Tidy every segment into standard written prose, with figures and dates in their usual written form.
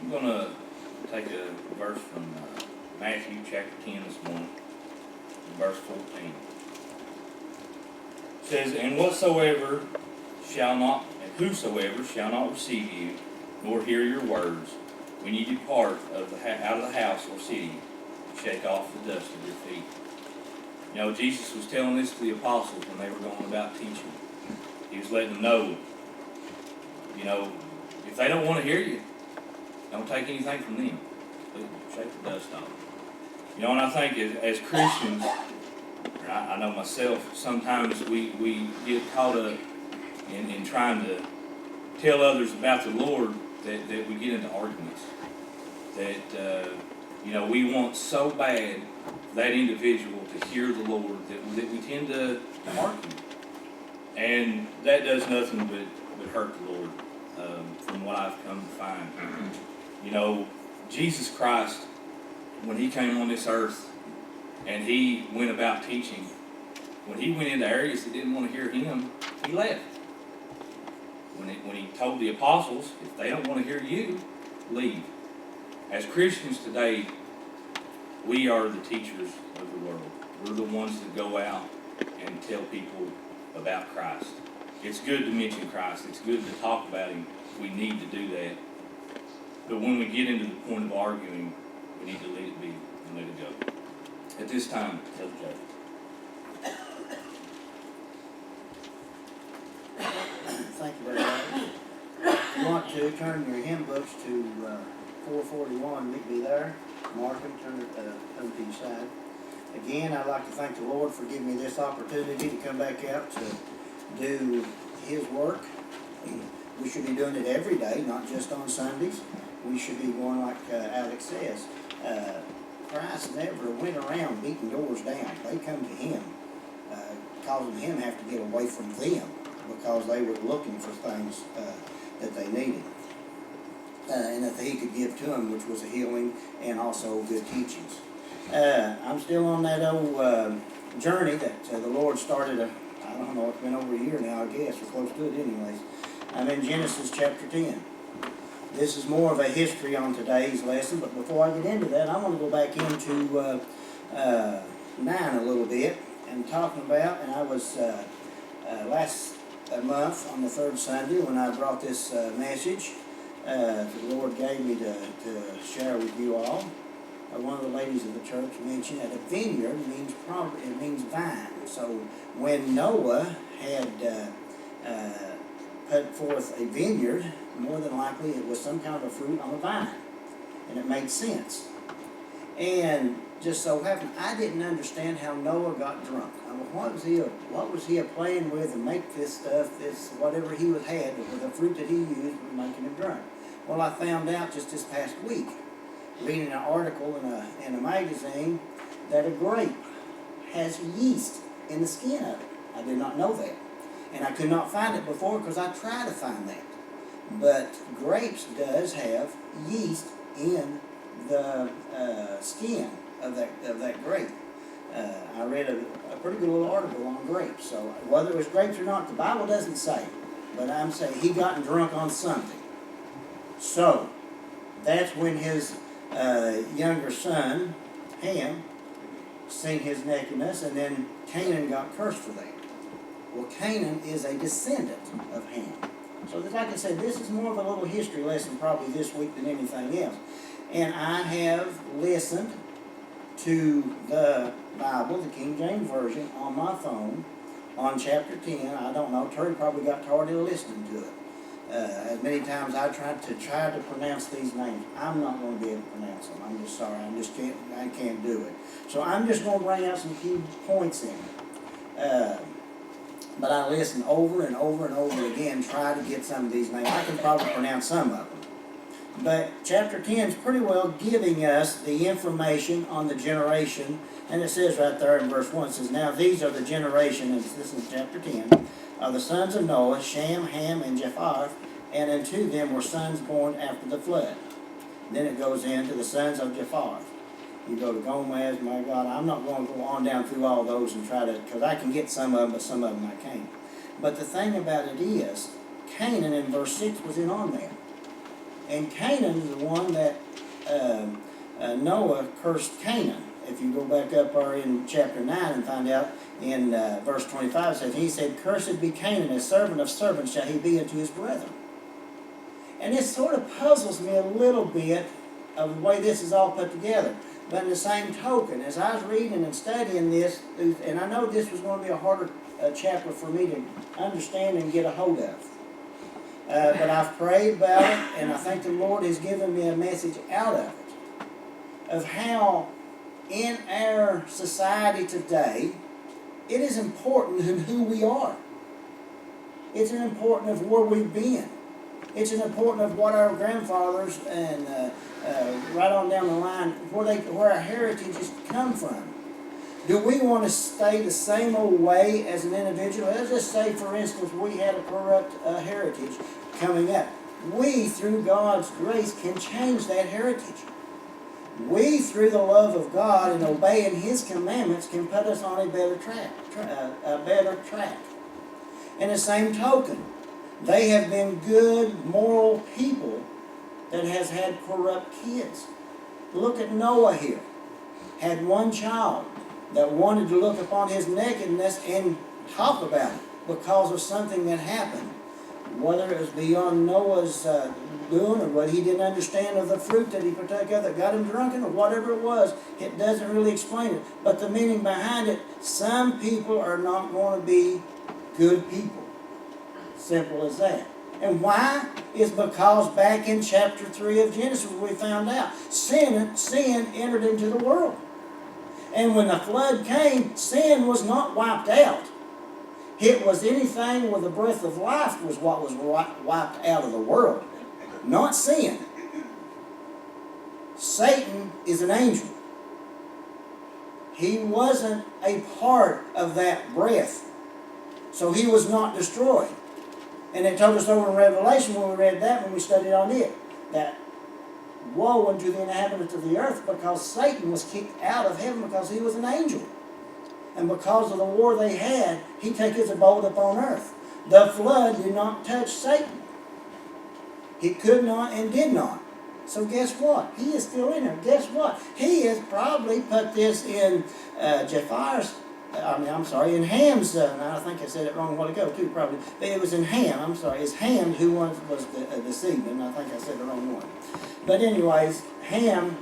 I'm going to take a verse from Matthew chapter 10 this morning, verse 14. It says, and whosoever shall not receive you, nor hear your words, when you depart out of the house or city, shake off the dust of your feet. You know, Jesus was telling this to the apostles when they were going about teaching. He was letting them know, you know, if they don't want to hear you, don't take anything from them. Shake the dust off. You know, and I think as Christians, I know myself, sometimes we get caught up in trying to tell others about the Lord that we get into arguments. That, you know, we want so bad that individual to hear the Lord that we tend to argue. And that does nothing but hurt the Lord, from what I've come to find. You know, Jesus Christ, when he came on this earth and he went about teaching, when he went into areas that didn't want to hear him, he left. When he told the apostles, if they don't want to hear you, leave. As Christians today, we are the teachers of the world. We're the ones that go out and tell people about Christ. It's good to mention Christ. It's good to talk about him. We need to do that. But when we get into the point of arguing, we need to let it be and let it go. At this time, Brother Joe. Thank you very much. If you want to, turn your hymn books to 441. Meet me there. Mark them, turn to your side. Again, I'd like to thank the Lord for giving me this opportunity to come back out to do his work. We should be doing it every day, not just on Sundays. We should be going like Alex says. Christ never went around beating doors down. They come to him, causing him have to get away from them because they were looking for things that they needed. And that he could give to them, which was a healing and also good teachings. I'm still on that old journey that the Lord started, I don't know, it's been over a year now, I guess, or close to it anyways. I'm in Genesis chapter 10. This is more of a history on today's lesson, but before I get into that, I want to go back into 9 a little bit and talking about, and I was last month on the 3rd Sunday when I brought this message, the Lord gave me to share with you all. One of the ladies of the church mentioned that a vineyard means vine. So when Noah had put forth a vineyard, more than likely it was some kind of a fruit on a vine, and it made sense. And just so happened, I didn't understand how Noah got drunk. I mean, what was he playing with and make this stuff, this whatever he had with the fruit that he used was making him drunk. Well, I found out just this past week, reading an article in a magazine, that a grape has yeast in the skin of it. I did not know that. And I could not find it before because I tried to find that. But grapes does have yeast in the skin of that grape. I read a pretty good little article on grapes. So whether it was grapes or not, the Bible doesn't say. But I'm saying he got drunk on something. So that's when his younger son, Ham, seen his nakedness, and then Canaan got cursed for that. Well, Canaan is a descendant of Ham. So like I said, this is more of a little history lesson probably this week than anything else. And I have listened to the Bible, the King James Version, on my phone on chapter 10. I don't know, Terry probably got tired of listening to it. As many times I tried to pronounce these names, I'm not going to be able to pronounce them. I'm just sorry. I can't do it. So I'm just going to bring out some key points in it. But I listened over and over and over again, try to get some of these names. I can probably pronounce some of them. But chapter 10 is pretty well giving us the information on the generation. And it says right there in verse 1, it says, now these are the generation, and this is chapter 10, of the sons of Noah, Shem, Ham, and Japheth, and unto them were sons born after the flood. Then it goes into the sons of Japheth. You go to Gomez, my God, I'm not going to go on down through all those and try to, because I can get some of them, but some of them I can't. But the thing about it is, Canaan in verse 6 was in on there. And Canaan is the one that Noah cursed Canaan. If you go back up or in chapter 9 and find out in verse 25, it says, he said, "Cursed be Canaan, a servant of servants shall he be unto his brethren." And this sort of puzzles me a little bit of the way this is all put together. But in the same token, as I was reading and studying this, and I know this was going to be a harder chapter for me to understand and get a hold of. But I've prayed about it, and I think the Lord has given me a message out of it, of how in our society today, it is important in who we are. It's important of where we've been. It's important of what our grandfathers and right on down the line, where our heritage has come from. Do we want to stay the same old way as an individual? Let's just say, for instance, we had a corrupt heritage coming up. We, through God's grace, can change that heritage. We, through the love of God and obeying His commandments, can put us on a better track. In the same token, they have been good, moral people that has had corrupt kids. Look at Noah here. Had one child that wanted to look upon his nakedness and talk about it because of something that happened. Whether it was beyond Noah's doing, or what he didn't understand of the fruit that he partook of that got him drunken, or whatever it was, it doesn't really explain it. But the meaning behind it, some people are not going to be good people. Simple as that. And why? Is because back in chapter 3 of Genesis we found out sin entered into the world. And when the flood came, sin was not wiped out. It was anything with the breath of life was what was wiped out of the world, not sin. Satan is an angel. He wasn't a part of that breath, so he was not destroyed. And it told us over in Revelation when we read that, when we studied on it, that woe unto the inhabitants of the earth, because Satan was kicked out of heaven because he was an angel. And because of the war they had, he took his abode upon earth. The flood did not touch Satan. He could not and did not. So guess what? He is still in there. Guess what? He has probably put this in in Ham's, I think I said it wrong a while ago too, probably. But it was in Ham, it's Ham who was deceived, and I think I said the wrong one. But anyways, Ham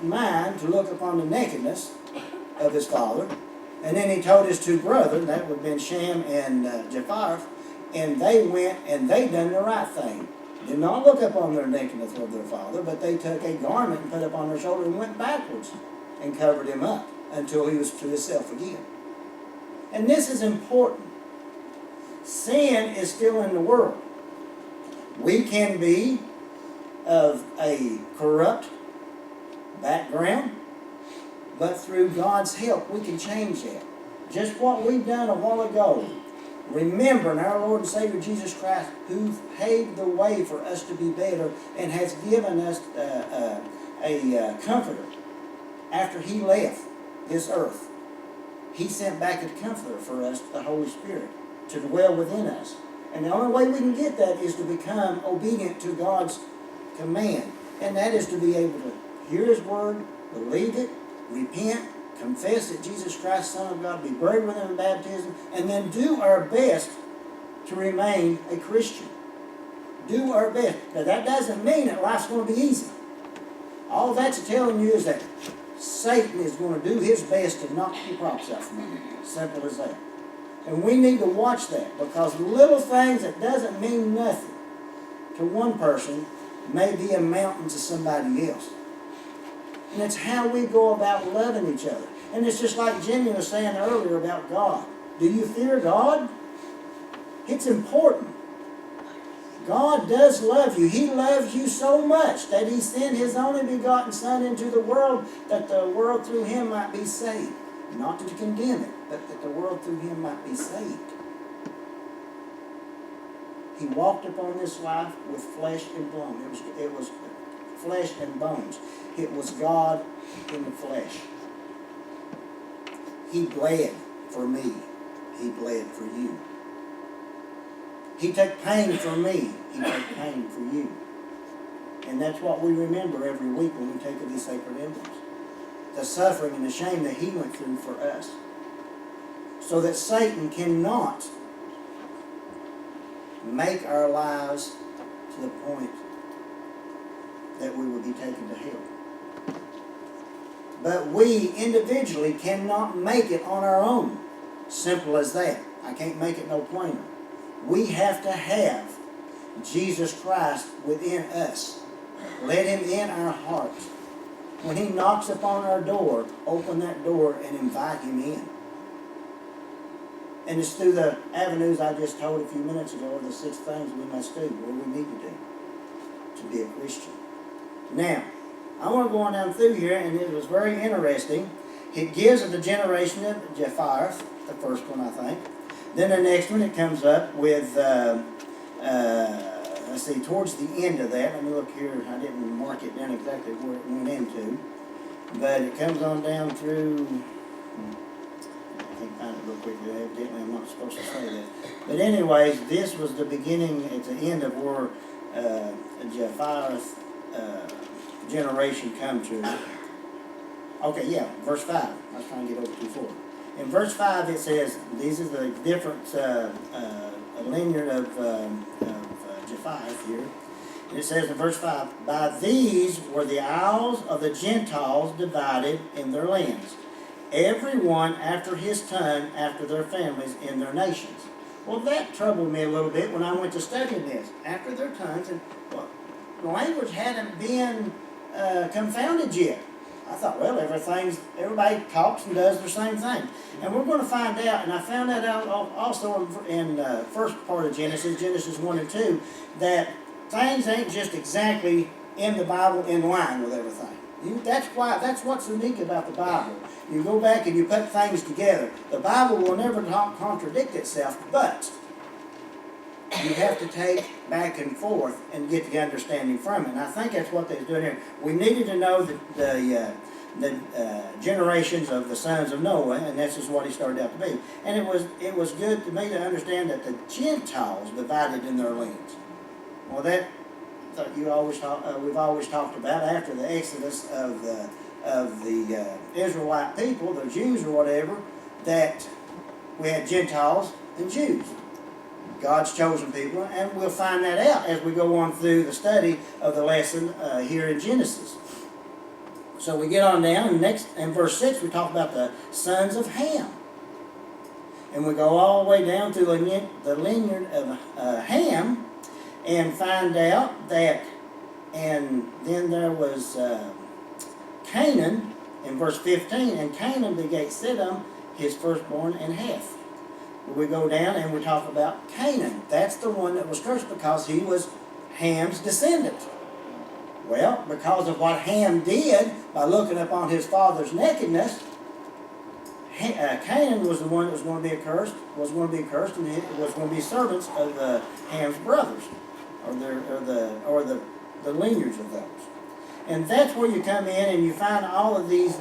mind to look upon the nakedness of his father, and then he told his two brothers, that would have been Shem and Japheth, and they went and they done the right thing. Did not look upon their nakedness of their father, but they took a garment and put it upon their shoulder and went backwards and covered him up until he was to himself again. And this is important. Sin is still in the world. We can be of a corrupt background, but through God's help we can change that. Just what we've done a while ago, remembering our Lord and Savior Jesus Christ, who paved the way for us to be better and has given us a comforter. After He left this earth, He sent back a comforter for us, the Holy Spirit, to dwell within us. And the only way we can get that is to become obedient to God's command. And that is to be able to hear His word, believe it, repent, confess that Jesus Christ, Son of God, be buried with Him in baptism, and then do our best to remain a Christian. Do our best. Now that doesn't mean that life's going to be easy. All that's telling you is that Satan is going to do his best to knock your props out from under you. Simple as that. And we need to watch that, because little things that doesn't mean nothing to one person may be a mountain to somebody else. And it's how we go about loving each other. And it's just like Jenny was saying earlier about God. Do you fear God? It's important. God does love you. He loves you so much that He sent His only begotten Son into the world, that the world through Him might be saved. Not to condemn it, but that the world through Him might be saved. He walked upon this life with flesh and bone. It was flesh and bones. It was God in the flesh. He bled for me. He bled for you. He took pain for me. He took pain for you. And that's what we remember every week when we take of these sacred emblems. The suffering and the shame that he went through for us. So that Satan cannot make our lives to the point that we will be taken to hell. But we individually cannot make it on our own. Simple as that. I can't make it no plainer. We have to have Jesus Christ within us. Let him in our hearts. When he knocks upon our door, open that door and invite him in. And it's through the avenues I just told a few minutes ago, the 6 things we must do, what we need to be a Christian. Now, I want to go on down through here, and it was very interesting. It gives of the generation of Jephthah, the first one, I think. Then the next one, it comes up with, let's see, towards the end of that. Let me look here. I didn't mark it down exactly where it went into. But it comes on down through... I can't find it real quickly. Evidently, I'm not supposed to say that. But anyways, this was the beginning at the end of where Jephthah's generation come to. Okay, yeah, verse 5. I was trying to get over to 4. In verse 5 it says, these are the different linear of Jephthah here. And it says in verse 5, by these were the isles of the Gentiles divided in their lands, every one after his tongue, after their families, in their nations. Well, that troubled me a little bit when I went to studying this. After their tongues, and well, the language hadn't been confounded yet. I thought, well, everybody talks and does the same thing. And we're going to find out, and I found that out also in first part of Genesis, Genesis 1 and 2, that things ain't just exactly in the Bible in line with everything. That's what's unique about the Bible. You go back and you put things together. The Bible will never contradict itself, but you have to take back and forth and get the understanding from it. And I think that's what they're doing here. We needed to know the generations of the sons of Noah, and this is what he started out to be. And it was good to me to understand that the Gentiles divided in their lands. Well, that we've always talked about after the exodus of the Israelite people, the Jews or whatever, that we had Gentiles and Jews. God's chosen people, and we'll find that out as we go on through the study of the lesson here in Genesis. So we get on down, and next in verse 6 we talk about the sons of Ham. And we go all the way down through the lineage of Ham, and find out that, and then there was Canaan in verse 15, and Canaan begat Sidon, his firstborn, and Heth. We go down and we talk about Canaan. That's the one that was cursed because he was Ham's descendant. Well, because of what Ham did by looking upon his father's nakedness, Canaan was the one that was going to be cursed, and it was going to be servants of Ham's brothers, or the lineage of those. And that's where you come in and you find all of these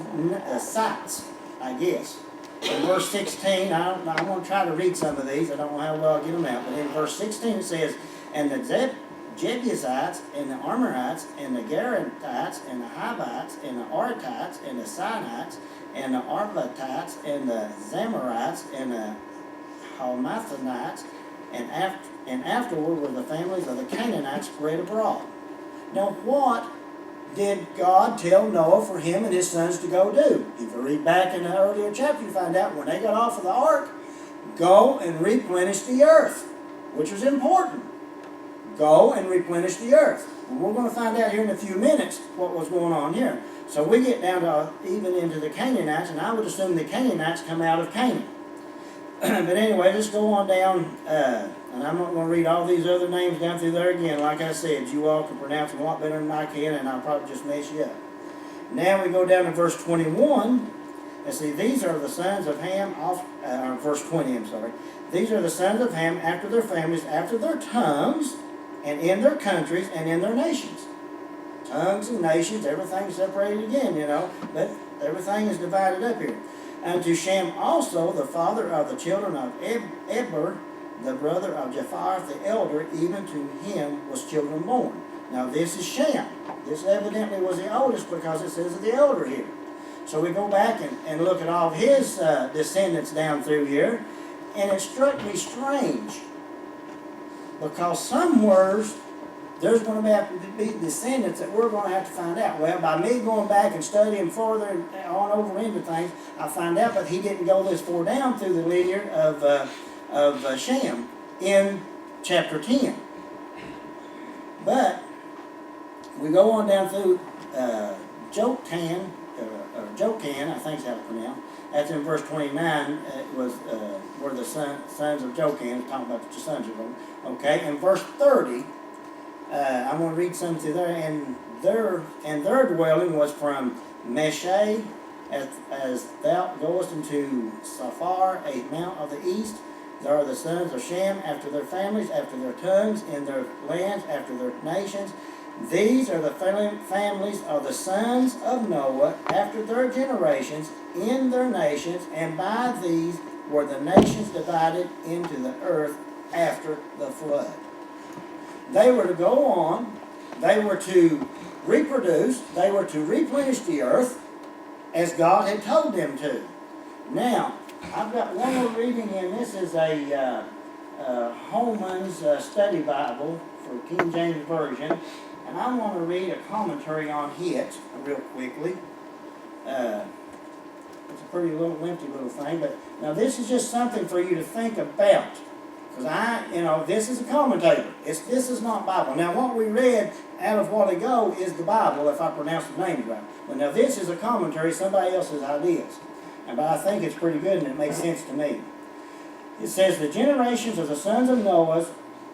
sites, I guess. In verse 16, I'm going to try to read some of these. I don't know how well I'll get them out. But in verse 16 it says, and the Jebusites, and the Amorites, and the Gerarites, and the Hivites, and the Artites, and the Sinites, and the Arvatites, and the Zamorites, and the Hamathanites, and afterward were the families of the Canaanites spread abroad. Now what did God tell Noah for him and his sons to go do? If you read back in the earlier chapter, you find out when they got off of the ark, go and replenish the earth, which was important. Go and replenish the earth. And we're going to find out here in a few minutes what was going on here. So we get down to even into the Canaanites, and I would assume the Canaanites come out of Canaan. But anyway, let's go on down, and I'm not going to read all these other names down through there again. Like I said, you all can pronounce them a lot better than I can, and I'll probably just mess you up. Now we go down to verse 21. And see, these are the sons of Ham, verse 20, I'm sorry. These are the sons of Ham after their families, after their tongues, and in their countries, and in their nations. Tongues and nations, everything's separated again, but everything is divided up here. And to Shem also, the father of the children of Eber, the brother of Japheth the elder, even to him was children born. Now this is Shem. This evidently was the oldest because it says the elder here. So we go back and look at all of his descendants down through here, and it struck me strange because some words there's going to have to be descendants that we're going to have to find out. Well, by me going back and studying further and on over into things, I find out that he didn't go this far down through the lineage of Shem in chapter 10. But we go on down through Joktan, I think is how it's pronounced. That's in verse 29. It was where the sons of Jokan, talking about the sons of them. Okay, in verse 30, I'm going to read some through there. And their dwelling was from Meshe, as thou goest into Saphar, a mount of the east. There are the sons of Shem after their families, after their tongues, in their lands, after their nations. These are the families of the sons of Noah after their generations in their nations, and by these were the nations divided into the earth after the flood. They were to go on, they were to reproduce, they were to replenish the earth as God had told them to. Now, I've got one more reading in. This is a Holman's Study Bible for King James Version. And I want to read a commentary on it real quickly. It's a pretty little lengthy little thing, but now this is just something for you to think about. Because this is a commentator. This is not Bible. Now what we read out of while ago is the Bible, if I pronounce the names right. But now this is a commentary, somebody else's ideas. But I think it's pretty good and it makes sense to me. It says, the generations of the sons of Noah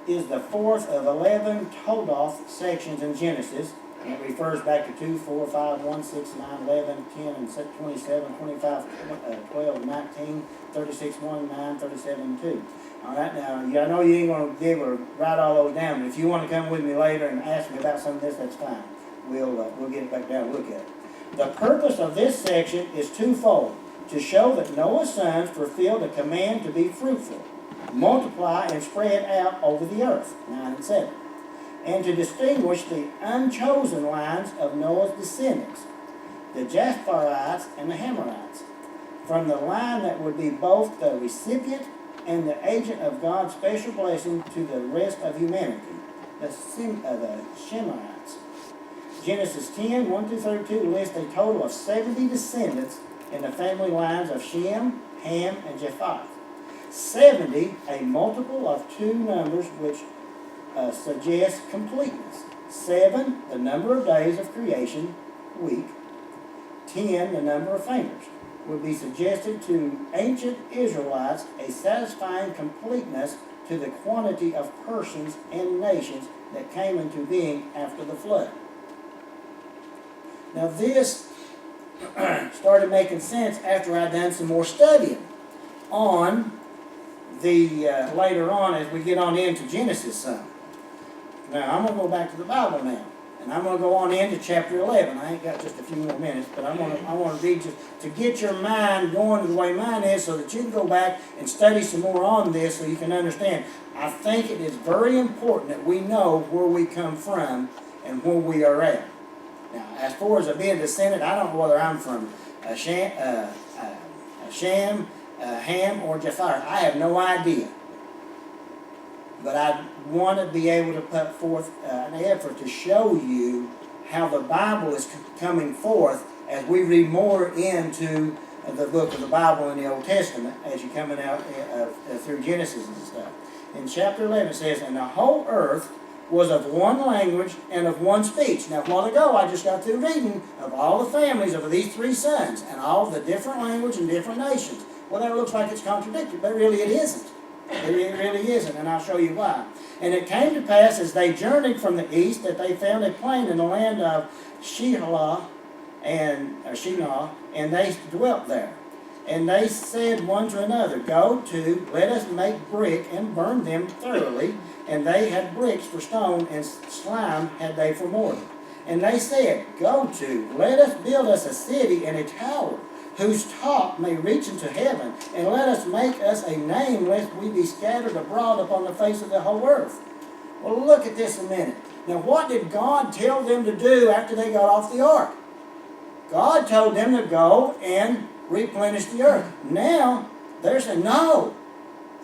is the fourth of 11 Todoth sections in Genesis. And it refers back to 2, 4, 5, 1, 6, 9, 11, 10, and 27, 25, 12, 19, 36, 1, 9, 37, 2. All right, now, I know you ain't going to be able to write all those down, but if you want to come with me later and ask me about some of this, that's fine. We'll get it back down and look at it. The purpose of this section is twofold: to show that Noah's sons fulfilled the command to be fruitful, multiply, and spread out over the earth, 9 and 7, and to distinguish the unchosen lines of Noah's descendants, the Japharites and the Hamorites, from the line that would be both the recipient and the agent of God's special blessing to the rest of humanity, the Shemites. Genesis 10, 1 through 32 lists a total of 70 descendants in the family lines of Shem, Ham, and Japheth. 70, a multiple of two numbers which suggests completeness. 7, the number of days of creation, week. 10, the number of fingers, would be suggested to ancient Israelites a satisfying completeness to the quantity of persons and nations that came into being after the flood. Now this started making sense after I'd done some more studying on the later on as we get on into Genesis some. Now I'm going to go back to the Bible now, and I'm going to go on into chapter 11. I ain't got just a few more minutes, but I want to read just to get your mind going the way mine is, so that you can go back and study some more on this, so you can understand. I think it is very important that we know where we come from and where we are at. Now, as far as being descendant, I don't know whether I'm from Shem, Ham, or Japheth. I have no idea. But I want to be able to put forth an effort to show you how the Bible is coming forth as we read more into the book of the Bible in the Old Testament as you're coming out through Genesis and stuff. In chapter 11 it says, and the whole earth was of one language and of one speech. Now, a while ago, I just got through reading of all the families of these three sons and all the different language and different nations. Well, that looks like it's contradictory, but really it isn't. It really isn't, and I'll show you why. And it came to pass as they journeyed from the east that they found a plain in the land of Shinar, and they dwelt there. And they said one to another, go to, let us make brick and burn them thoroughly. And they had bricks for stone, and slime had they for mortar. And they said, go to, let us build us a city and a tower, whose top may reach into heaven, and let us make us a name, lest we be scattered abroad upon the face of the whole earth. Well, look at this a minute. Now what did God tell them to do after they got off the ark? God told them to go and replenish the earth. Now they're saying, no,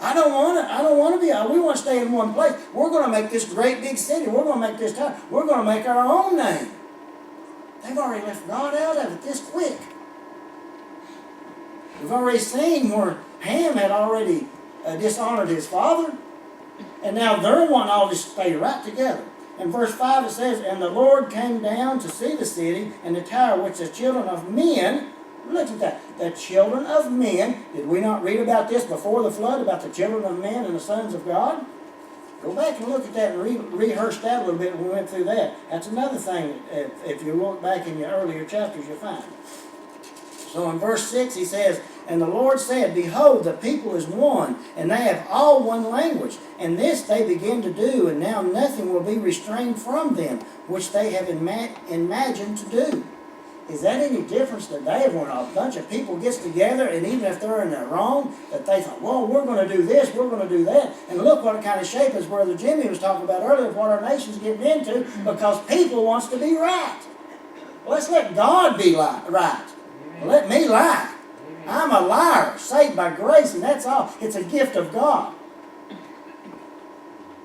I don't want to be, we want to stay in one place. We're going to make this great big city. We're going to make this town. We're going to make our own name. They've already left God out of it this quick. We've already seen where Ham had already dishonored his father, and now they're wanting all this to stay right together. In verse 5 it says, and the Lord came down to see the city and the tower which the children of men, look at that, the children of men, did we not read about this before the flood, about the children of men and the sons of God? Go back and look at that and rehearse that a little bit when we went through that. That's another thing, if you look back in your earlier chapters, you'll find. So in verse 6 he says, and the Lord said, behold, the people is one, and they have all one language. And this they begin to do, and now nothing will be restrained from them, which they have imagined to do. Is that any difference today when a bunch of people gets together, and even if they're in the wrong, that they thought, well, we're going to do this, we're going to do that. And look what kind of shape, as Brother Jimmy was talking about earlier, what our nation's getting into, because people wants to be right. Let's let God be right. Let me lie. I'm a liar, saved by grace, and that's all. It's a gift of God.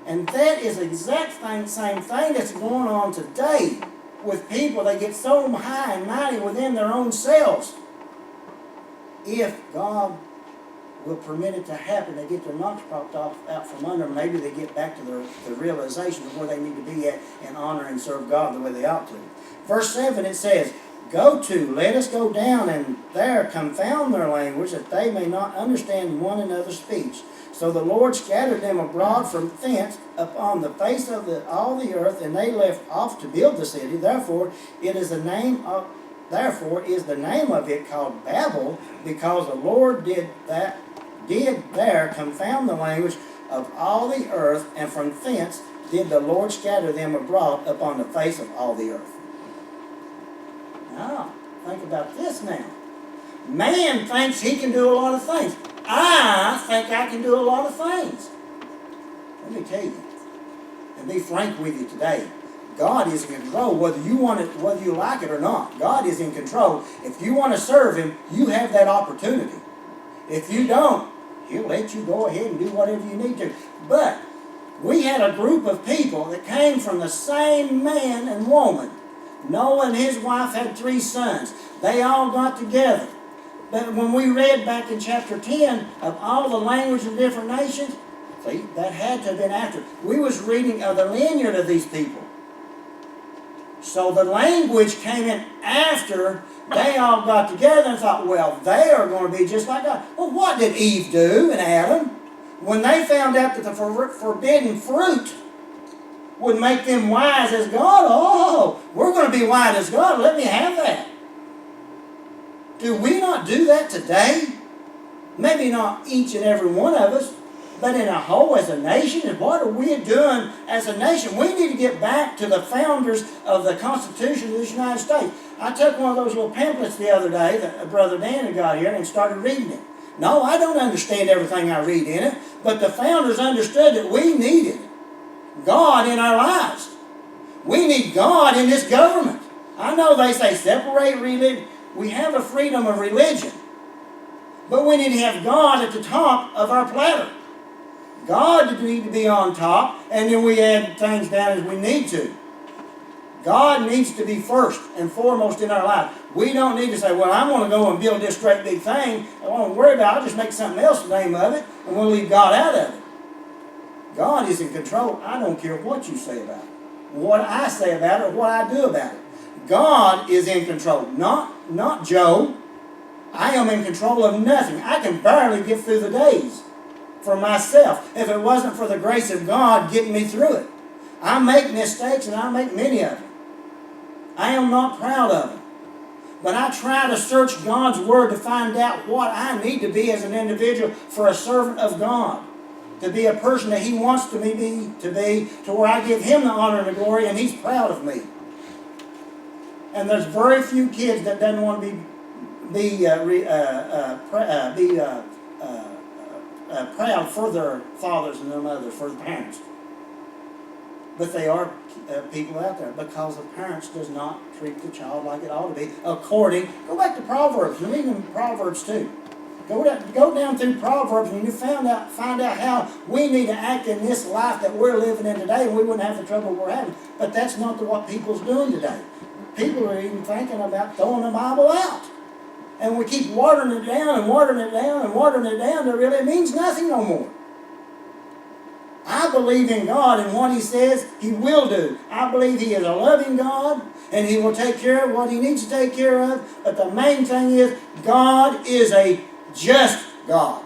And that is the exact same thing that's going on today with people. They get so high and mighty within their own selves. If God will permit it to happen, they get their knocks popped off out from under them. Maybe they get back to the realization of where they need to be at and honor and serve God the way they ought to. Verse 7 it says, let us go down and there confound their language, that they may not understand one another's speech. So the Lord scattered them abroad from thence upon the face of all the earth, and they left off to build the city. Therefore is the name of it called Babel, because the Lord did there confound the language of all the earth, and from thence did the Lord scatter them abroad upon the face of all the earth. Now, think about this now. Man thinks he can do a lot of things. I think I can do a lot of things. Let me tell you, and be frank with you today, God is in control, whether you want it, whether you like it or not. God is in control. If you want to serve Him, you have that opportunity. If you don't, He'll let you go ahead and do whatever you need to. But we had a group of people that came from the same man and woman. Noah and his wife had 3 sons. They all got together. But when we read back in chapter 10 of all the language of different nations, see, that had to have been after. We was reading of the lineage of these people. So the language came in after they all got together and thought, well, they are going to be just like God. Well, what did Eve do and Adam? When they found out that the forbidden fruit would make them wise as God, oh, we're going to be wise as God, let me have that. Do we not do that today? Maybe not each and every one of us, but in a whole as a nation. And what are we doing as a nation? We need to get back to the founders of the Constitution of the United States. I took one of those little pamphlets the other day that Brother Dan had got here and started reading it. No, I don't understand everything I read in it, but the founders understood that we needed God in our lives. We need God in this government. I know they say separate religion. We have a freedom of religion. But we need to have God at the top of our platter. God needs to be on top, and then we add things down as we need to. God needs to be first and foremost in our life. We don't need to say, well, I'm going to go and build this great big thing. I won't worry about it. I'll just make something else the name of it, and we'll leave God out of it. God is in control. I don't care what you say about it, what I say about it, or what I do about it. God is in control, not Joe. I am in control of nothing. I can barely get through the days for myself if it wasn't for the grace of God getting me through it. I make mistakes, and I make many of them. I am not proud of them. But I try to search God's Word to find out what I need to be as an individual for a servant of God. To be a person that He wants me to be, to where I give Him the honor and the glory, and He's proud of me. And there's very few kids that doesn't want to be proud for their fathers and their mothers, for their parents. But they are people out there because the parents does not treat the child like it ought to be according. Go back to Proverbs and read in Proverbs 2. Go down through Proverbs and you find out how we need to act in this life that we're living in today, and we wouldn't have the trouble we're having. But that's not what people's doing today. People are even thinking about throwing the Bible out. And we keep watering it down and watering it down and watering it down till really it means nothing no more. I believe in God and what He says He will do. I believe He is a loving God and He will take care of what He needs to take care of. But the main thing is God is a just God.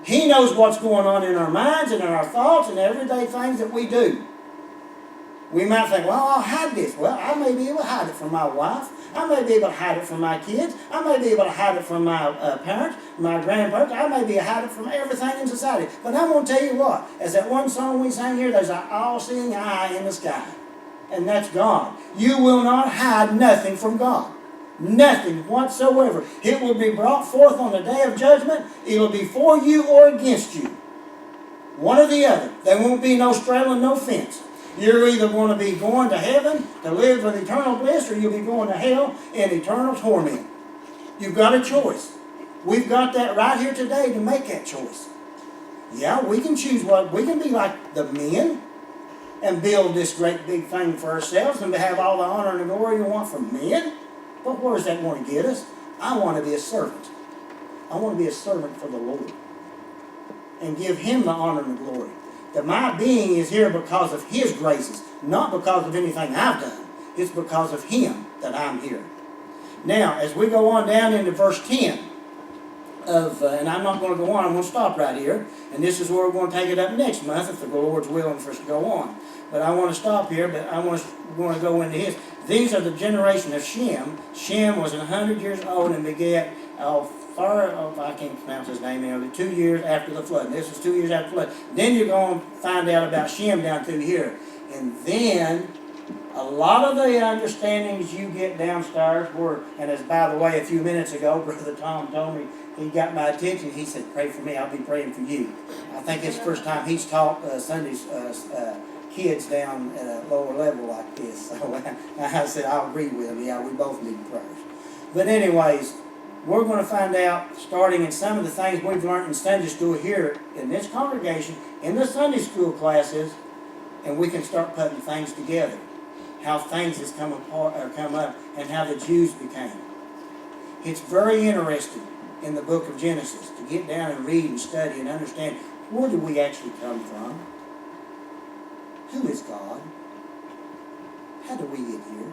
He knows what's going on in our minds and in our thoughts and everyday things that we do. We might think, well, I'll hide this. Well, I may be able to hide it from my wife. I may be able to hide it from my kids. I may be able to hide it from my parents, my grandparents. I may be able to hide it from everything in society. But I'm going to tell you what, as that one song we sang here, there's an all-seeing eye in the sky. And that's God. You will not hide nothing from God. Nothing whatsoever. It will be brought forth on the day of judgment. It will be for you or against you. One or the other. There won't be no straddling, no fence. You're either going to be going to heaven to live with eternal bliss, or you'll be going to hell in eternal torment. You've got a choice. We've got that right here today to make that choice. Yeah, we can choose we can be like the men and build this great big thing for ourselves and to have all the honor and the glory we want from men. But where does that want to get us? I want to be a servant. I want to be a servant for the Lord and give Him the honor and the glory. That my being is here because of His graces, not because of anything I've done. It's because of Him that I'm here. Now, as we go on down into verse 10 and I'm not going to go on, I'm going to stop right here. And this is where we're going to take it up next month if the Lord's willing for us to go on. But I want to stop here, but we're going to go into his. These are the generation of Shem. Shem was 100 years old and begat I can't pronounce his name, 2 years after the flood. This was 2 years after the flood. Then you're going to find out about Shem down through here. And then a lot of the understandings you get downstairs were, and as by the way, a few minutes ago, Brother Tom told me, he got my attention. He said, pray for me, I'll be praying for you. I think it's the first time he's taught Sundays kids down at a lower level like this. So I said, I'll agree with him. Yeah, we both need prayers. But anyways, we're going to find out, starting in some of the things we've learned in Sunday school here in this congregation, in the Sunday school classes, and we can start putting things together. How things has come up, and how the Jews became. It's very interesting in the book of Genesis to get down and read and study and understand, where do we actually come from? Who is God? How did we get here?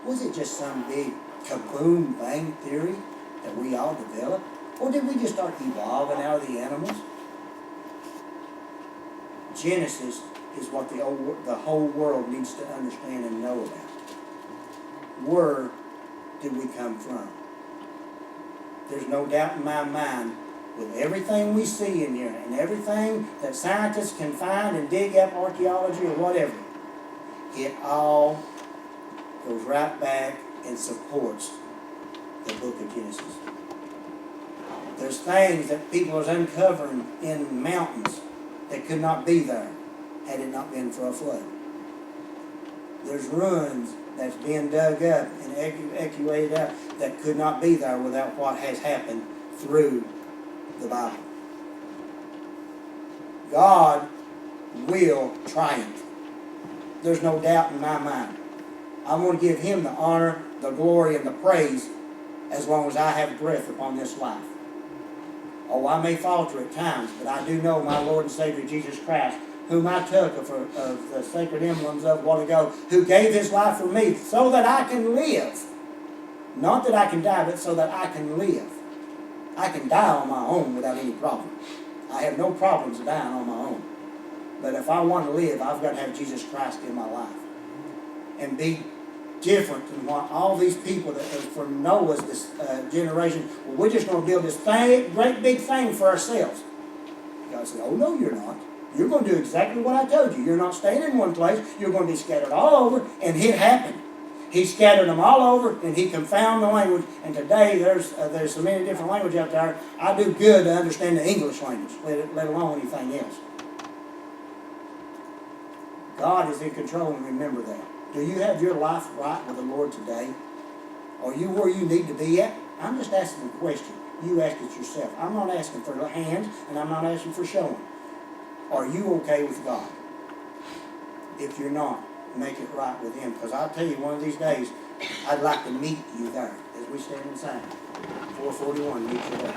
Was it just some big kaboom bang theory that we all developed? Or did we just start evolving out of the animals? Genesis is what the whole world needs to understand and know about. Where did we come from? There's no doubt in my mind, with everything we see in here and everything that scientists can find and dig up, archaeology or whatever, it all goes right back and supports the book of Genesis. There's things that people are uncovering in mountains that could not be there had it not been for a flood. There's ruins that's being dug up and excavated out that could not be there without what has happened through the Bible. God will triumph. There's no doubt in my mind. I'm going to give Him the honor, the glory, and the praise as long as I have breath upon this life. Oh, I may falter at times, but I do know my Lord and Savior Jesus Christ, whom I took of the sacred emblems of a while ago, who gave His life for me so that I can live. Not that I can die, but so that I can live. I can die on my own without any problem. I have no problems dying on my own. But if I want to live, I've got to have Jesus Christ in my life. And be different than what all these people that from Noah's this generation, well, we're just going to build this great big thing for ourselves. God said, oh no, you're not. You're going to do exactly what I told you. You're not staying in one place. You're going to be scattered all over, and it happened. He scattered them all over, and He confounded the language. And today, there's so many different languages out there. I do good to understand the English language, let alone anything else. God is in control, and remember that. Do you have your life right with the Lord today? Are you where you need to be at? I'm just asking a question. You ask it yourself. I'm not asking for hands, and I'm not asking for showing. Are you okay with God? If you're not, make it right with Him. Because I'll tell you, one of these days, I'd like to meet you there as we stand and sing. 441 meet you there.